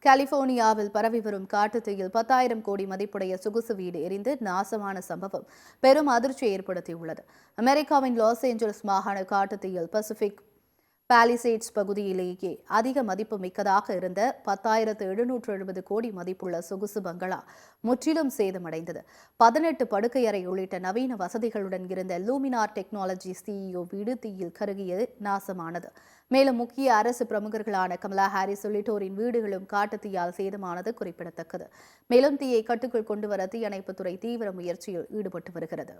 கலிபோர்னியாவில் பரவி வரும் காட்டுத்தீயில் 10,000 கோடி மதிப்புடைய சொகுசு வீடு எரிந்து நாசமான சம்பவம் பெரும் அதிர்ச்சியை ஏற்படுத்தியுள்ளது. அமெரிக்காவின் லாஸ் ஏஞ்சல்ஸ் மாகாண காட்டுத்தீயில் பசிபிக் பாலிசேட்ஸ் பகுதியிலேயே அதிக மதிப்பு மிக்கதாக இருந்த 10,770 கோடி மதிப்புள்ள சொகுசு பங்களா முற்றிலும் சேதமடைந்தது. 18 படுக்கையறை உள்ளிட்ட நவீன வசதிகளுடன் இருந்த லூமினார் டெக்னாலஜி சிஇஓ வீடு தீயில் கருகிய நாசமானது. மேலும் முக்கிய அரசு பிரமுகர்களான கமலா ஹாரிஸ் உள்ளிட்டோரின் வீடுகளும் காட்டுத்தீயால் சேதமானது குறிப்பிடத்தக்கது. மேலும் தீயை கட்டுக்குள் கொண்டுவர தீயணைப்புத்துறை தீவிர முயற்சியில் ஈடுபட்டு வருகிறது.